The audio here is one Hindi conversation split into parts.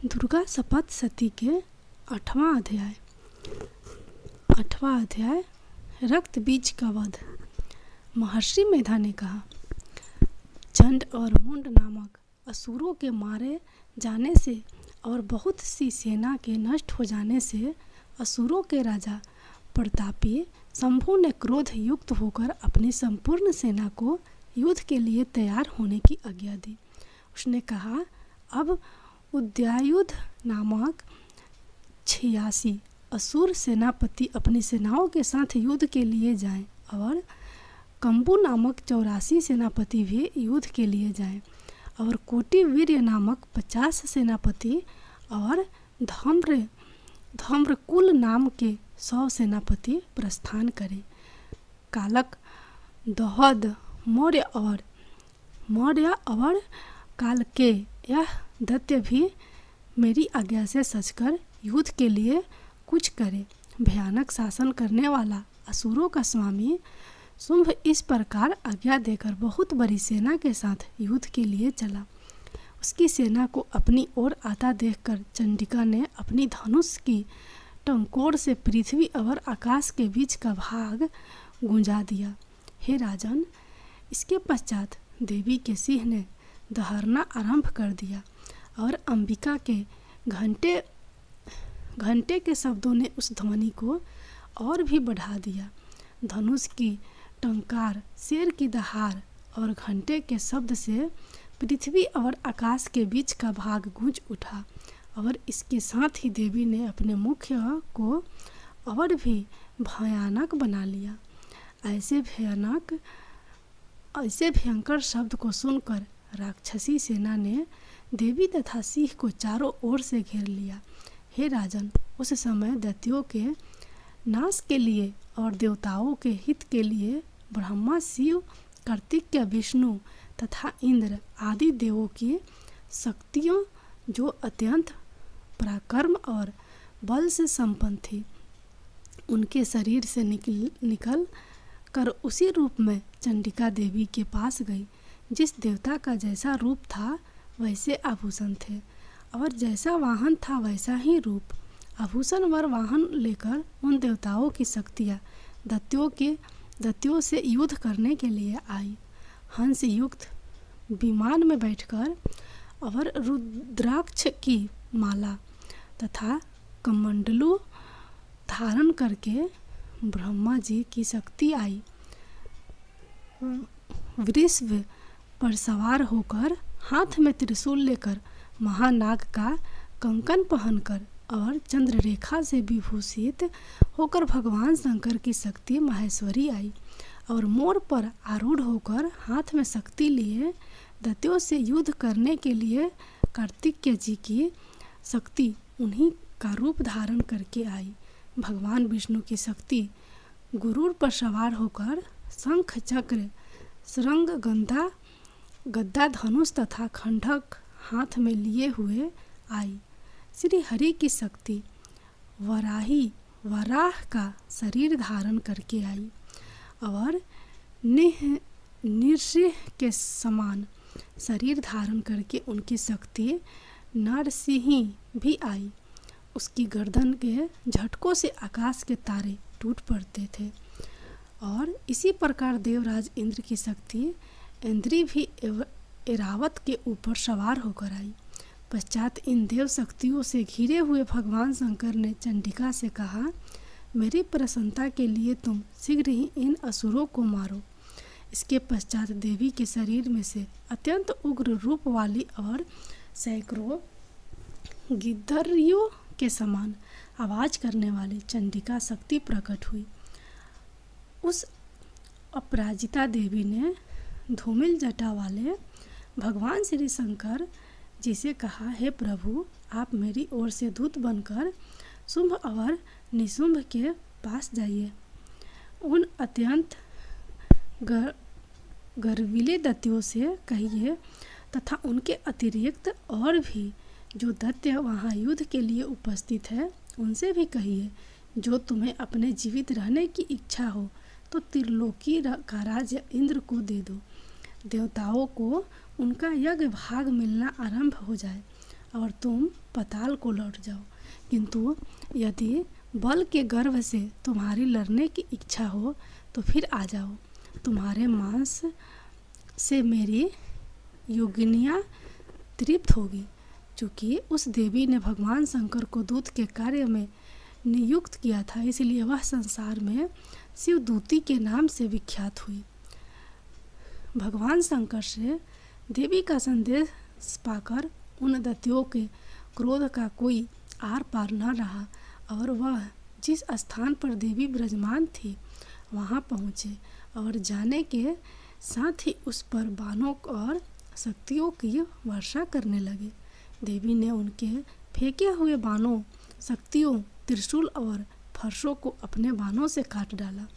दुर्गा सप्तशती के 8वां अध्याय रक्त बीज का वध। महर्षि मेधा ने कहा, चंड और मुंड नामक असुरों के मारे जाने से और बहुत सी सेना के नष्ट हो जाने से असुरों के राजा प्रतापी शंभु ने क्रोध युक्त होकर अपनी संपूर्ण सेना को युद्ध के लिए तैयार होने की आज्ञा दी। उसने कहा, अब उदयायुध नामक 86 असुर सेनापति अपनी सेनाओं के साथ युद्ध के लिए जाएं और कंबु नामक 84 सेनापति भी युद्ध के लिए जाएं और कोटि वीर्य नामक 50 सेनापति और धम्रकुल नाम के 100 सेनापति प्रस्थान करें। कालक दहद मौर्य और काल के यह दैत्य भी मेरी आज्ञा से सचकर युद्ध के लिए कुछ करे। भयानक शासन करने वाला असुरों का स्वामी शुंभ इस प्रकार आज्ञा देकर बहुत बड़ी सेना के साथ युद्ध के लिए चला। उसकी सेना को अपनी ओर आता देखकर चंडिका ने अपनी धनुष की टंकोर से पृथ्वी और आकाश के बीच का भाग गुंजा दिया। हे राजन, इसके पश्चात देवी के सिंह ने दहाड़ना आरंभ कर दिया और अंबिका के घंटे के शब्दों ने उस ध्वनि को और भी बढ़ा दिया। धनुष की टंकार, शेर की दहाड़ और घंटे के शब्द से पृथ्वी और आकाश के बीच का भाग गूंज उठा और इसके साथ ही देवी ने अपने मुख को और भी भयानक बना लिया। ऐसे भयंकर शब्द को सुनकर राक्षसी सेना ने देवी तथा सिंह को चारों ओर से घेर लिया। हे राजन, उस समय दैत्यों के नाश के लिए और देवताओं के हित के लिए ब्रह्मा, शिव, कार्तिकेय, विष्णु तथा इंद्र आदि देवों की शक्तियों जो अत्यंत पराक्रम और बल से संपन्न थी, उनके शरीर से निकल कर उसी रूप में चंडिका देवी के पास गई। जिस देवता का जैसा रूप था वैसे आभूषण थे और जैसा वाहन था वैसा ही रूप। आभूषण वर वाहन लेकर उन देवताओं की शक्तियाँ दैत्यों से युद्ध करने के लिए आई। हंस युक्त विमान में बैठकर और रुद्राक्ष की माला तथा कमंडलू धारण करके ब्रह्मा जी की शक्ति आई। वृषभ पर सवार होकर हाथ में त्रिशूल लेकर महानाग का कंकन पहनकर और चंद्ररेखा से विभूषित होकर भगवान शंकर की शक्ति माहेश्वरी आई और मोर पर आरूढ़ होकर हाथ में शक्ति लिए दैत्यों से युद्ध करने के लिए कार्तिकेय जी की शक्ति उन्हीं का रूप धारण करके आई। भगवान विष्णु की शक्ति गुरुर पर सवार होकर शंख, चक्र, शृंग, गदा, धनुष तथा खंडक हाथ में लिए हुए आई। श्री हरि की शक्ति वराह का शरीर धारण करके आई और नृसिंह के समान शरीर धारण करके उनकी शक्ति नरसिंही भी आई। उसकी गर्दन के झटकों से आकाश के तारे टूट पड़ते थे और इसी प्रकार देवराज इंद्र की शक्ति इंद्री भी एरावत के ऊपर सवार होकर आई। पश्चात इन देव शक्तियों से घिरे हुए भगवान शंकर ने चंडिका से कहा, मेरी प्रसन्नता के लिए तुम शीघ्र ही इन असुरों को मारो। इसके पश्चात देवी के शरीर में से अत्यंत उग्र रूप वाली और सैकड़ों गिद्धरियों के समान आवाज करने वाली चंडिका शक्ति प्रकट हुई। उस अपराजिता देवी ने धूमिल जटा वाले भगवान श्री शंकर जी से कहा, हे प्रभु, आप मेरी ओर से दूत बनकर शुंभ और निशुंभ के पास जाइए। उन अत्यंत गर्विले दैत्यों से कहिए तथा उनके अतिरिक्त और भी जो दैत्य वहाँ युद्ध के लिए उपस्थित है उनसे भी कहिए, जो तुम्हें अपने जीवित रहने की इच्छा हो तो त्रिलोकी का राज्य इंद्र को दे दो। देवताओं को उनका यज्ञ भाग मिलना आरंभ हो जाए और तुम पाताल को लौट जाओ। किंतु यदि बल के गर्व से तुम्हारी लड़ने की इच्छा हो तो फिर आ जाओ, तुम्हारे मांस से मेरी योगिनियाँ तृप्त होगी। चूँकि उस देवी ने भगवान शंकर को दूत के कार्य में नियुक्त किया था, इसलिए वह संसार में शिवदूती के नाम से विख्यात हुई। भगवान शंकर से देवी का संदेश पाकर उन दैत्यों के क्रोध का कोई आर पार न रहा और वह जिस स्थान पर देवी विराजमान थी वहाँ पहुँचे और जाने के साथ ही उस पर बाणों और शक्तियों की वर्षा करने लगे। देवी ने उनके फेंके हुए बाणों, शक्तियों, त्रिशूल और फरसों को अपने बाणों से काट डाला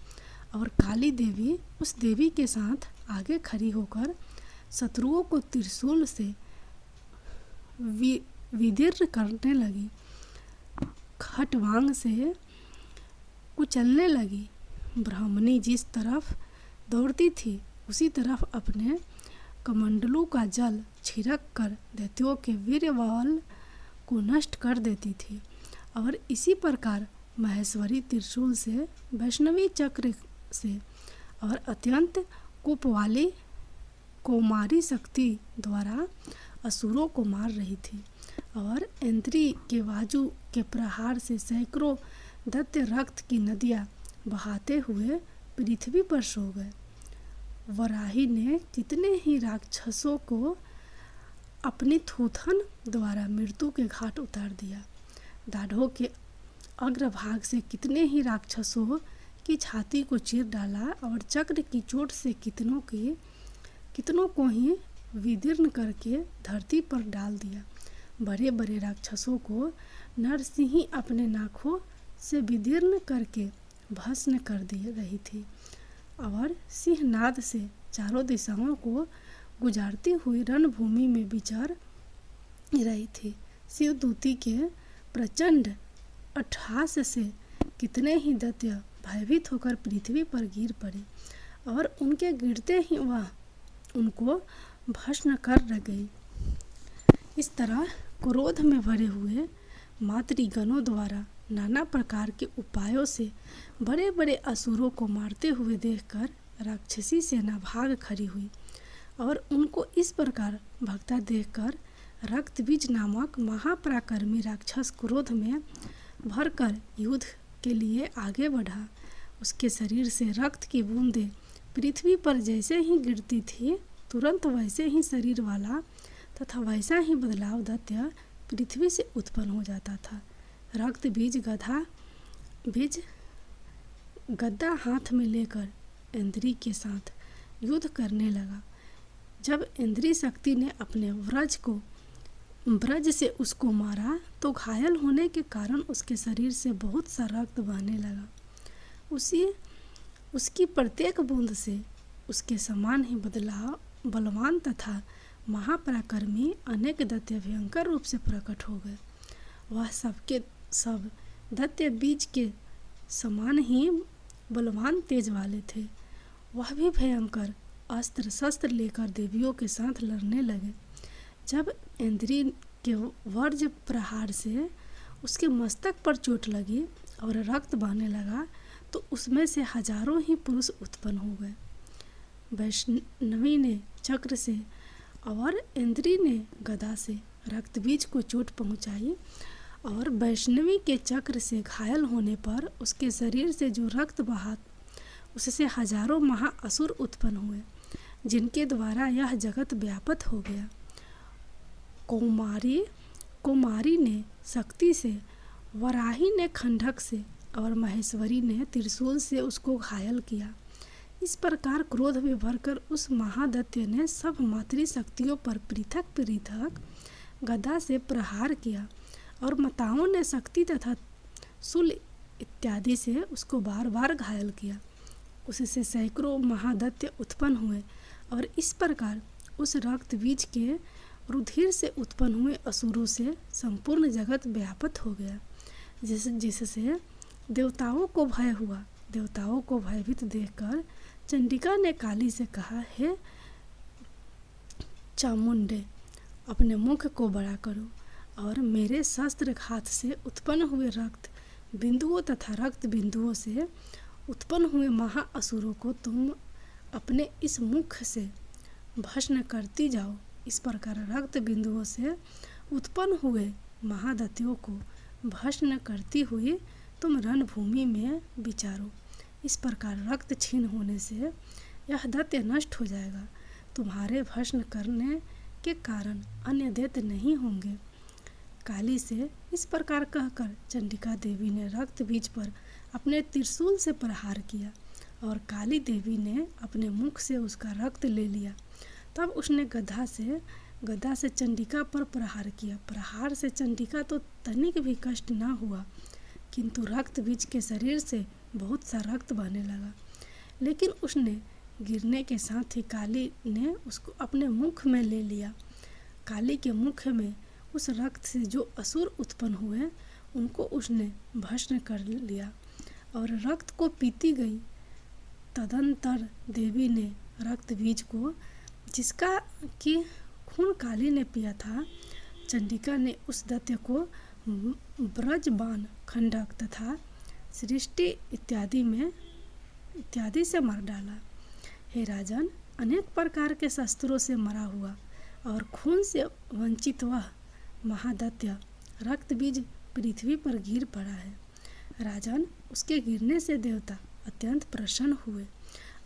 और काली देवी उस देवी के साथ आगे खड़ी होकर शत्रुओं को त्रिशूल से विदीर्ण करने लगी, खटवांग से कुचलने लगी। ब्राह्मणी जिस तरफ दौड़ती थी उसी तरफ अपने कमंडलों का जल छिड़क कर दैत्यों के वीर बल को नष्ट कर देती थी और इसी प्रकार महेश्वरी त्रिशूल से, वैष्णवी चक्र से और अत्यंत कोप वाली कौमारी शक्ति द्वारा असुरों को मार रही थी और इंद्री के बाजू के प्रहार से सैकड़ों दैत्य रक्त की नदियाँ बहाते हुए पृथ्वी पर सो गए। वराही ने कितने ही राक्षसों को अपनी थूथन द्वारा मृत्यु के घाट उतार दिया। दाढ़ों के अग्रभाग से कितने ही राक्षसों की छाती को चीर डाला और चक्र की चोट से कितनों को ही विदीर्ण करके धरती पर डाल दिया। बड़े बड़े राक्षसों को नरसिंही अपने नाखों से विदीर्ण करके भस्म कर दे रही थी और सिंहनाद से चारों दिशाओं को गुजारती हुई रणभूमि में विचर रही थी। शिवदूती के प्रचंड अट्टहास से कितने ही दैत्य भयभीत होकर पृथ्वी पर गिर पड़े और उनके गिरते ही वह उनको भस्म कर रह गई। इस तरह क्रोध में भरे हुए मातृगणों द्वारा नाना प्रकार के उपायों से बड़े बड़े असुरों को मारते हुए देखकर राक्षसी सेना भाग खड़ी हुई और उनको इस प्रकार भगता देखकर रक्तबीज नामक महापराक्रमी राक्षस क्रोध में भरकर युद्ध के लिए आगे बढ़ा। उसके शरीर से रक्त की बूंदें पृथ्वी पर जैसे ही गिरती थी, तुरंत वैसे ही शरीर वाला तथा वैसा ही बदलाव दैत्य पृथ्वी से उत्पन्न हो जाता था। रक्त बीज गद्दा हाथ में लेकर इंद्री के साथ युद्ध करने लगा। जब इंद्री शक्ति ने अपने ब्रज से उसको मारा तो घायल होने के कारण उसके शरीर से बहुत सा रक्त बहने लगा। उसकी प्रत्येक बूंद से उसके समान ही बलवान तथा महापराक्रमी अनेक दैत्य भयंकर रूप से प्रकट हो गए। वह सबके सब दैत्य बीज के समान ही बलवान तेज वाले थे। वह भी भयंकर अस्त्र शस्त्र लेकर देवियों के साथ लड़ने लगे। जब इंद्री के वज्र प्रहार से उसके मस्तक पर चोट लगी और रक्त बहने लगा तो उसमें से हजारों ही पुरुष उत्पन्न हो गए। वैष्णवी ने चक्र से और इंद्री ने गदा से रक्तबीज को चोट पहुंचाई और वैष्णवी के चक्र से घायल होने पर उसके शरीर से जो रक्त बहा उससे हजारों महाअसुर उत्पन्न हुए, जिनके द्वारा यह जगत व्याप्त हो गया। कौमारी ने शक्ति से, वराही ने खंडक से और महेश्वरी ने त्रिशूल से उसको घायल किया। इस प्रकार क्रोध में भरकर उस महादैत्य ने सब मातृशक्तियों पर पृथक पृथक गदा से प्रहार किया और माताओं ने शक्ति तथा शूल इत्यादि से उसको बार बार घायल किया। उससे सैकड़ों महादैत्य उत्पन्न हुए और इस प्रकार उस रक्त बीज के रुधिर से उत्पन्न हुए असुरों से संपूर्ण जगत व्याप्त हो गया, जिससे देवताओं को भय हुआ। देवताओं को भयभीत देखकर चंडिका ने काली से कहा, हे चामुंडे, अपने मुख को बड़ा करो और मेरे शस्त्रघात से उत्पन्न हुए रक्त बिंदुओं तथा रक्त बिंदुओं से उत्पन्न हुए महाअसुरों को तुम अपने इस मुख से भस्म करती जाओ। इस प्रकार रक्त बिंदुओं से उत्पन्न हुए महादैत्यों को भस्म करती हुई तुम रणभूमि में विचारो। इस प्रकार रक्त छीन होने से यह दैत्य नष्ट हो जाएगा। तुम्हारे भस्म करने के कारण अन्य दैत्य नहीं होंगे। काली से इस प्रकार कहकर चंडिका देवी ने रक्त बीज पर अपने त्रिशूल से प्रहार किया और काली देवी ने अपने मुख से उसका रक्त ले लिया। तब उसने गदा से चंडिका पर प्रहार किया। प्रहार से चंडिका तो तनिक भी कष्ट ना हुआ, किंतु रक्त बीज के शरीर से बहुत सा रक्त बहने लगा। लेकिन उसने गिरने के साथ ही काली ने उसको अपने मुख में ले लिया। काली के मुख में उस रक्त से जो असुर उत्पन्न हुए उनको उसने भस्म कर लिया और रक्त को पीती गई। तदंतर देवी ने रक्त बीज को, जिसका कि खून काली ने पिया था, चंडिका ने उस दैत्य को ब्रजबान, खंडक तथा सृष्टि इत्यादि से मार डाला। हे राजन, अनेक प्रकार के शस्त्रों से मरा हुआ और खून से वंचित वह महादैत्य रक्त बीज पृथ्वी पर गिर पड़ा है। राजन, उसके गिरने से देवता अत्यंत प्रसन्न हुए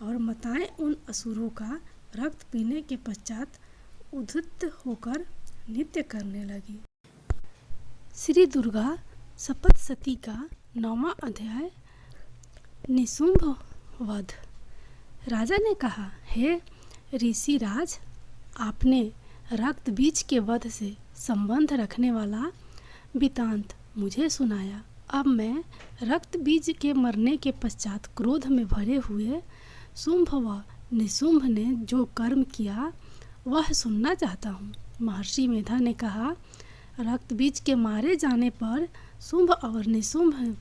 और माताएं उन असुरों का रक्त पीने के पश्चात उद्युक्त होकर नृत्य करने लगी। श्री दुर्गा सप्तशती का 9वां अध्याय, निशुंभ वध। राजा ने कहा, हे ऋषिराज, आपने रक्त बीज के वध से संबंध रखने वाला वृत्तांत मुझे सुनाया। अब मैं रक्त बीज के मरने के पश्चात क्रोध में भरे हुए शुंभ व निशुंभ ने जो कर्म किया वह सुनना चाहता हूँ। महर्षि मेधा ने कहा, रक्त बीज के मारे जाने पर शुंभ और निशुंभ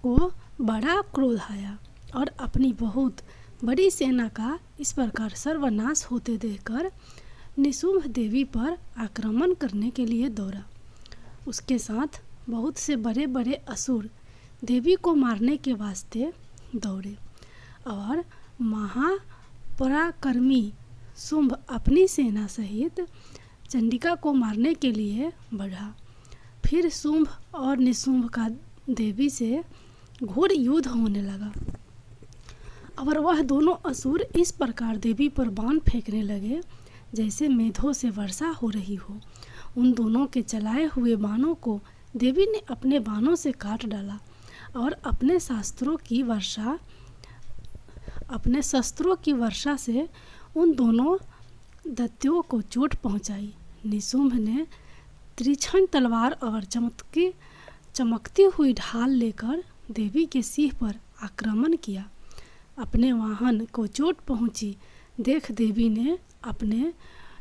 को बड़ा क्रोध आया और अपनी बहुत बड़ी सेना का इस प्रकार सर्वनाश होते देखकर निशुंभ देवी पर आक्रमण करने के लिए दौड़ा। उसके साथ बहुत से बड़े बड़े असुर देवी को मारने के वास्ते दौड़े और महापराक्रमी शुंभ अपनी सेना सहित चंडिका को मारने के लिए बढ़ा। फिर शुंभ और निशुंभ का देवी से घोर युद्ध होने लगा और वह दोनों असुर इस प्रकार देवी पर बाण फेंकने लगे जैसे मेघों से वर्षा हो रही हो। उन दोनों के चलाए हुए बाणों को देवी ने अपने बाणों से काट डाला और अपने शस्त्रों की वर्षा से उन दोनों दैत्यों को चोट पहुंचाई। निशुंभ ने तीक्ष्ण तलवार और चमकती हुई ढाल लेकर देवी के सिर पर आक्रमण किया। अपने वाहन को चोट पहुंची देख देवी ने अपने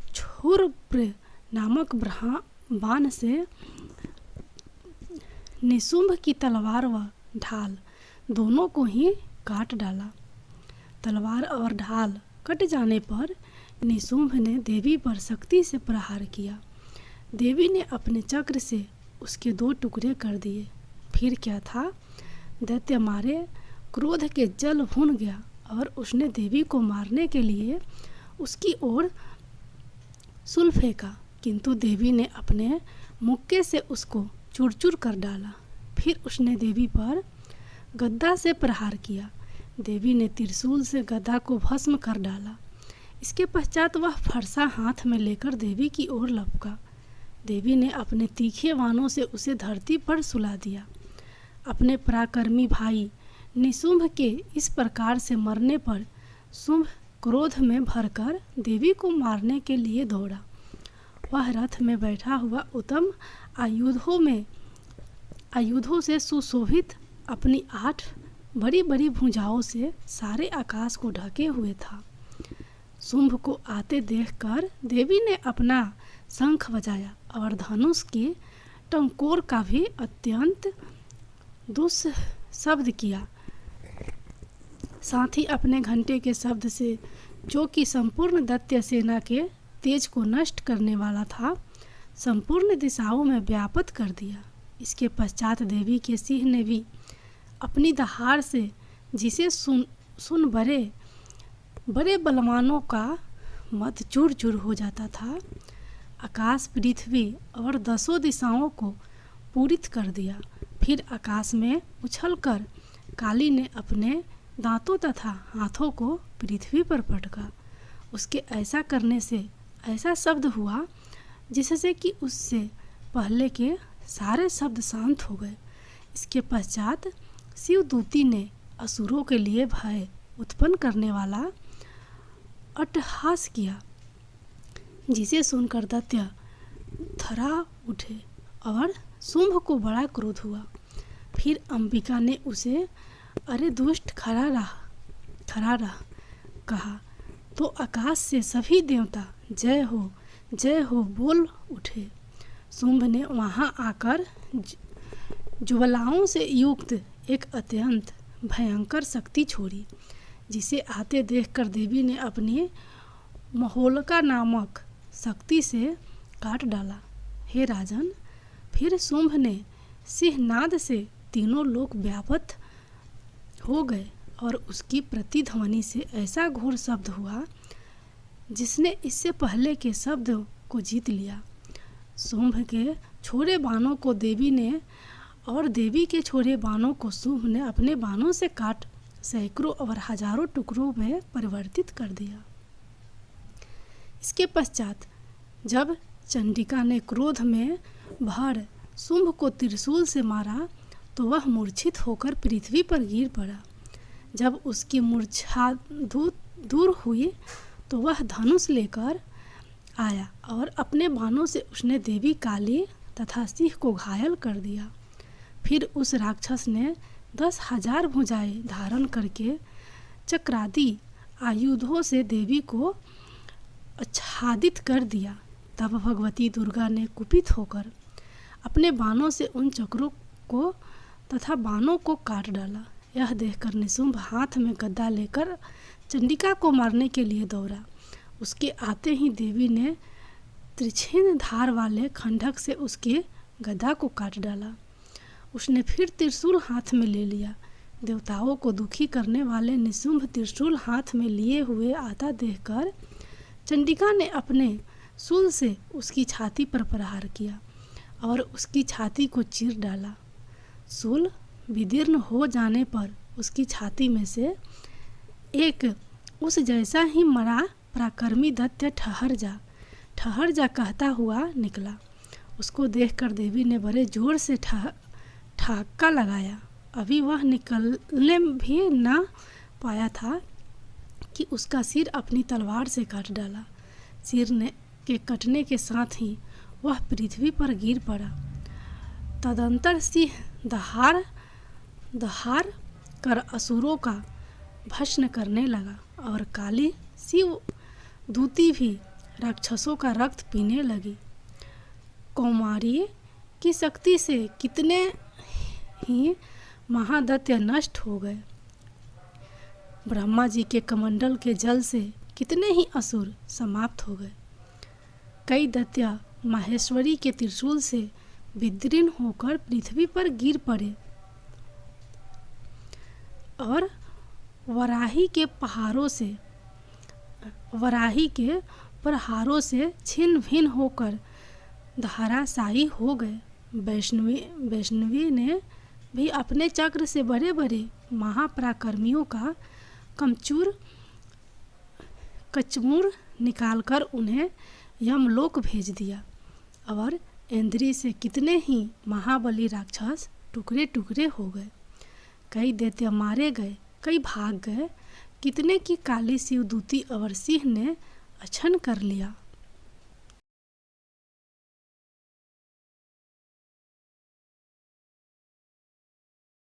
क्षुरप्र नामक बाण से निशुंभ की तलवार व ढाल दोनों को ही काट डाला। तलवार और ढाल कट जाने पर निशुंभ ने देवी पर शक्ति से प्रहार किया। देवी ने अपने चक्र से उसके 2 टुकड़े कर दिए। फिर क्या था, दैत्य मारे क्रोध के जल भुन गया और उसने देवी को मारने के लिए उसकी ओर शूल फेंका, किंतु देवी ने अपने मुक्के से उसको चूर चूर कर डाला। फिर उसने देवी पर गदा से प्रहार किया। देवी ने त्रिशूल से गदा को भस्म कर डाला। इसके पश्चात वह फरसा हाथ में लेकर देवी की ओर लपका। देवी ने अपने तीखे बाणों से उसे धरती पर सुला दिया। अपने पराक्रमी भाई निशुंभ के इस प्रकार से मरने पर शुंभ क्रोध में भरकर देवी को मारने के लिए दौड़ा। वह रथ में बैठा हुआ उत्तम आयुधों से सुशोभित अपनी 8 बड़ी बड़ी भुजाओं से सारे आकाश को ढके हुए था। शुंभ को आते देखकर देवी ने अपना शंख बजाया और धनुष की टंकोर का भी अत्यंत दुस्शब्द किया। साथ ही अपने घंटे के शब्द से, जो कि संपूर्ण दैत्य सेना के तेज को नष्ट करने वाला था, संपूर्ण दिशाओं में व्याप्त कर दिया। इसके पश्चात देवी के सिंह ने भी अपनी दहाड़ से, जिसे सुन बड़े बड़े बलवानों का मत चूर चूर हो जाता था, आकाश, पृथ्वी और 10 दिशाओं को पूरित कर दिया। फिर आकाश में उछलकर काली ने अपने दांतों तथा हाथों को पृथ्वी पर पटका। उसके ऐसा करने से ऐसा शब्द हुआ जिससे कि उससे पहले के सारे शब्द शांत हो गए। इसके पश्चात शिवदूती ने असुरों के लिए भय उत्पन्न करने वाला अट्टहास किया, जिसे सुनकर दैत्य थर्रा उठे और शुंभ को बड़ा क्रोध हुआ। फिर अंबिका ने उसे, अरे दुष्ट, खड़ा रह कहा तो आकाश से सभी देवता जय हो बोल उठे। शुंभ ने वहां आकर ज्वालाओं से युक्त एक अत्यंत भयंकर शक्ति छोड़ी, जिसे आते देखकर देवी ने अपनी महोलका नामक शक्ति से काट डाला। हे राजन, फिर शुंभ ने सिंहनाद से तीनों लोक व्याप्त हो गए और उसकी प्रतिध्वनि से ऐसा घोर शब्द हुआ जिसने इससे पहले के शब्द को जीत लिया। शुंभ के छोड़े बाणों को देवी ने और देवी के छोड़े बाणों को शुंभ ने अपने बाणों से काट सैकड़ों और हजारों टुकड़ों में परिवर्तित कर दिया। इसके पश्चात जब चंडिका ने क्रोध में भर शुंभ को त्रिशूल से मारा तो वह मूर्छित होकर पृथ्वी पर गिर पड़ा। जब उसकी मूर्छा दूर हुई तो वह धनुष लेकर आया और अपने बाणों से उसने देवी काली तथा सिंह को घायल कर दिया। फिर उस राक्षस ने 10,000 भुजाएं धारण करके चक्रादि आयुधों से देवी को आच्छादित कर दिया। तब भगवती दुर्गा ने कुपित होकर अपने बाणों से उन चक्रों को तथा बाणों को काट डाला। यह देखकर निशुंभ हाथ में गदा लेकर चंडिका को मारने के लिए दौड़ा। उसके आते ही देवी ने त्रिछिन्न धार वाले खंडक से उसके गदा को काट डाला। उसने फिर त्रिशूल हाथ में ले लिया। देवताओं को दुखी करने वाले निशुंभ त्रिशूल हाथ में लिए हुए आता देखकर चंडिका ने अपने शूल से उसकी छाती पर प्रहार किया और उसकी छाती को चीर डाला। शूल विदीर्ण हो जाने पर उसकी छाती में से एक उस जैसा ही मरा पराक्रमी दैत्य ठहर जा कहता हुआ निकला। उसको देखकर देवी ने बड़े जोर से ठहाका लगाया। अभी वह निकलने भी न पाया था कि उसका सिर अपनी तलवार से काट डाला। सिर के कटने के साथ ही वह पृथ्वी पर गिर पड़ा। तदंतर सिंह दहाड़ कर असुरों का भस्म करने लगा और काली शिव दूती भी राक्षसों का रक्त पीने लगी। कौमारी की शक्ति से कितने ही महादैत्य नष्ट हो गए। ब्रह्मा जी के कमंडल के जल से कितने ही असुर समाप्त हो गए। कई दैत्य माहेश्वरी के त्रिशूल से विदीर्ण होकर पृथ्वी पर गिर पड़े और वराही के प्रहारों से छिन्न भिन्न होकर धराशायी हो गए। वैष्णवी ने भी अपने चक्र से बड़े बड़े महापराक्रमियों का कचमूर निकालकर उन्हें यमलोक भेज दिया और इंद्री से कितने ही महाबली राक्षस टुकड़े टुकड़े हो गए। कई दैत्य मारे गए, कई भाग गए, कितने की काली शिवदूती और सिंह ने अछन कर लिया।